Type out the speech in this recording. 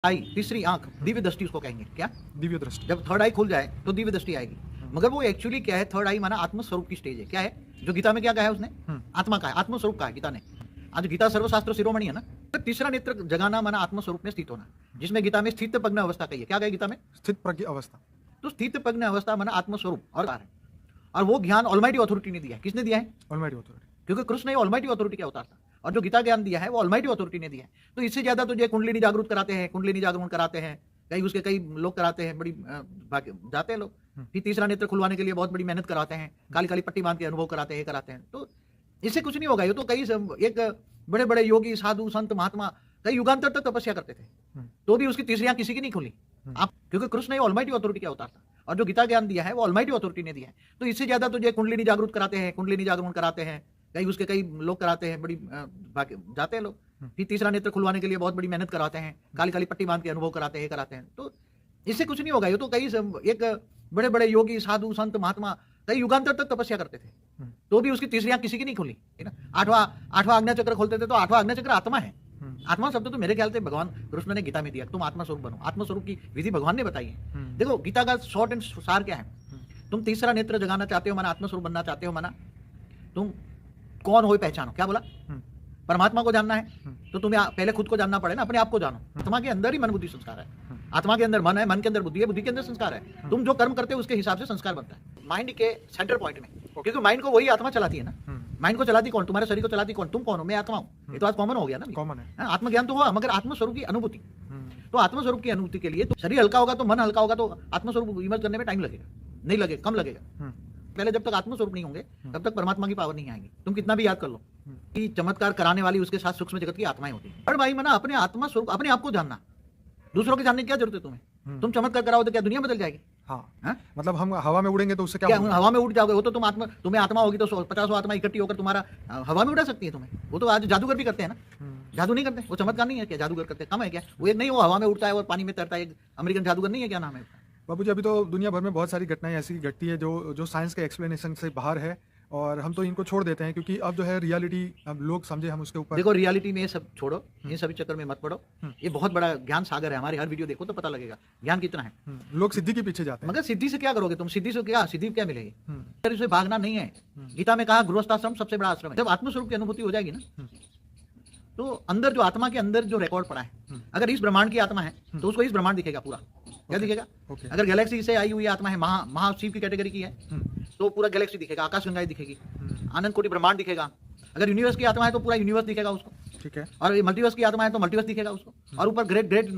आई तीसरी आंख दिव्य दृष्टि उसको कहेंगे। क्या? दिव्य दृष्टि। जब थर्ड आई खुल जाए तो दिव्य दृष्टि आएगी। मगर वो एक्चुअली क्या है, थर्ड आई माना आत्मस्वरूप की स्टेज है। क्या है जो गीता में क्या कहा है उसने? आत्मा का है, आत्मस्वरूप का है गीता ने। आज गीता सर्वशास्त्र शिरोमणि है ना। तो तीसरा नेत्र जगाना माना आत्मस्वरूप में स्थित होना, जिसमें गीता में स्थित प्रज्ञ अवस्था कही है। क्या कहे गीता में? स्थित प्रज्ञ अवस्था। तो स्थित प्रज्ञ अवस्था माना आत्मस्वरूप और वो ज्ञान ऑलमाइटी अथॉरिटी ने दिया है। किसने दिया है? Almighty authority. क्योंकि कृष्ण ने ऑलमाइटी अथॉरिटी का अवतार था और जो गीता ज्ञान दिया है वो ऑलमाइटी अथॉरिटी ने दिया है। तो इससे ज्यादा तो जो कुंडलिनी जागरूक कराते हैं, कुंडलिनी जागरण कराते हैं, कई लोग कराते हैं, बड़ी जाते हैं लोग। फिर तीसरा नेत्र खुलवाने के लिए बहुत बड़ी मेहनत कराते हैं, काली काली पट्टी बांध के अनुभव कराते हैं। तो इससे कुछ नहीं होगा। ये तो कई एक बड़े बड़े योगी साधु संत महात्मा कई युगांतर तक तपस्या करते थे, तो भी उसकी तीसरी आंख किसी की नहीं खुली। आप क्योंकि कृष्ण ने ऑलमाइटी अथॉरिटी का अवतार था और जो गीता ज्ञान दिया है वो ऑलमाइटी अथॉरिटी ने दिया है। तो इससे ज्यादा तो जो कुंडलिनी जागरूक कराते हैं, कुंडलिनी जागरण कराते हैं, कई लोग कराते हैं, बड़ी जाते हैं लोग। फिर तीसरा नेत्र खुलवाने के लिए बहुत बड़ी मेहनत कराते हैं, काली काली पट्टी बांध के अनुभव कराते हैं। तो इससे कुछ नहीं होगा। ये तो कई एक बड़े बड़े योगी साधु संत महात्मा कई युगांतर तक तपस्या करते थे, तो भी उसकी तीसरी आंख किसी की नहीं खुली, है ना। आठवां आज्ञा चक्र खोलते थे, तो आठवां आज्ञा चक्र आत्मा है। आत्मा शब्द तो मेरे ख्याल से भगवान कृष्ण ने गीता में दिया, तुम आत्मा स्वरूप बनो। आत्मा स्वरूप की विधि भगवान ने बताई है। देखो गीता का शॉर्ट एंड सार क्या है? तुम तीसरा नेत्र जगाना चाहते हो माना आत्मा स्वरूप बनना चाहते हो माना तुम कौन हो पहचानो। क्या बोला? परमात्मा को जानना है तो तुम्हें पहले खुद को जानना पड़े ना, अपने आप को जानो। आत्मा के अंदर ही मन बुद्धि संस्कार है। आत्मा के अंदर मन है, मन के अंदर बुद्धि है, बुद्धि के अंदर संस्कार है। तुम जो कर्म करते हो उसके हिसाब से संस्कार बनता है माइंड के सेंटर पॉइंट में, क्योंकि माइंड को वही आत्मा चलाती है ना। माइंड को चलाती कौन? तुम्हारे शरीर को चलाती कौन? तुम कौन हो? मैं आत्मा हूँ। ये तो आज कॉमन हो गया ना। कॉमन है। आत्मज्ञान तो हुआ, मगर आत्मस्वरूप की अनुभूति। तो आत्मस्वरूप की अनुभूति के लिए तो शरीर हल्का होगा तो मन हल्का होगा, तो आत्मस्वरूप इमर्ज करने में टाइम लगेगा, नहीं लगेगा, कम लगेगा। पहले जब तक आत्मस्वरूप नहीं होंगे तब तक परमात्मा की पावर नहीं आएगी। तुम कितना भी याद कर लो कि चमत्कार कराने वाली उसके साथ सूक्ष्म जगत की आत्माएं होती हैं। और भाई मना अपने आत्मा स्वरूप, अपने आप को जानना, दूसरों के जानने की क्या जरूरत है तुम्हें? तुम चमत्कार कराओ तो क्या दुनिया बदल जाएगी? हाँ? मतलब हम हवा में उड़ेंगे तो उससे क्या होगा? हवा में उड़ जाओगे। वो तो तुम्हें आत्मा होगी तो 50 आत्मा इकट्ठी होकर तुम्हारा हवा में उड़ा सकती है तुम्हें। वो तो आज जादूगर भी करते हैं ना। जादू नहीं करते, वो चमत्कार नहीं है क्या? जादूगर करते कम है क्या? वो एक नहीं, वो हवा में उड़ता है और पानी में तैरता है, अमेरिकन जादूगर नहीं है क्या? नाम है बाबूजी। अभी तो दुनिया भर में बहुत सारी घटनाएं ऐसी घटती है जो साइंस के एक्सप्लेनेशन से बाहर है, और हम तो इनको छोड़ देते हैं क्योंकि अब जो है रियलिटी अब लोग समझे हम उसके ऊपर। देखो रियलिटी में ये सब छोड़ो, ये सभी चक्कर में मत पड़ो। ये बहुत बड़ा ज्ञान सागर है। हमारे हर वीडियो देखो तो पता लगेगा ज्ञान कितना है। लोग सिद्धि के पीछे जाते हैं, मगर सिद्धि से क्या करोगे तुम? सिद्धि से क्या मिलेगी? इससे भागना नहीं है। गीता में कहा गृहस्थाश्रम सबसे बड़ा आश्रम है। जब आत्मस्वरूप की अनुभूति हो जाएगी ना, तो अंदर जो आत्मा के अंदर जो रिकॉर्ड पड़ा है, अगर इस ब्रह्मांड की आत्मा है तो उसको इस ब्रह्मांड दिखेगा पूरा। क्या दिखेगा? अगर गैलेक्सी से आई हुई आत्मा है, महाशिव की कैटेगरी की है, तो पूरा गैलेक्सी दिखेगा, आकाश गंगाएं दिखेगी, आनंद कोटि ब्रह्मांड दिखेगा। अगर यूनिवर्स की आत्मा है तो पूरा यूनिवर्स दिखेगा उसको, ठीक है। और मल्टीवर्स की आत्मा है तो मल्टीवर्स दिखेगा उसको। और ऊपर ग्रेट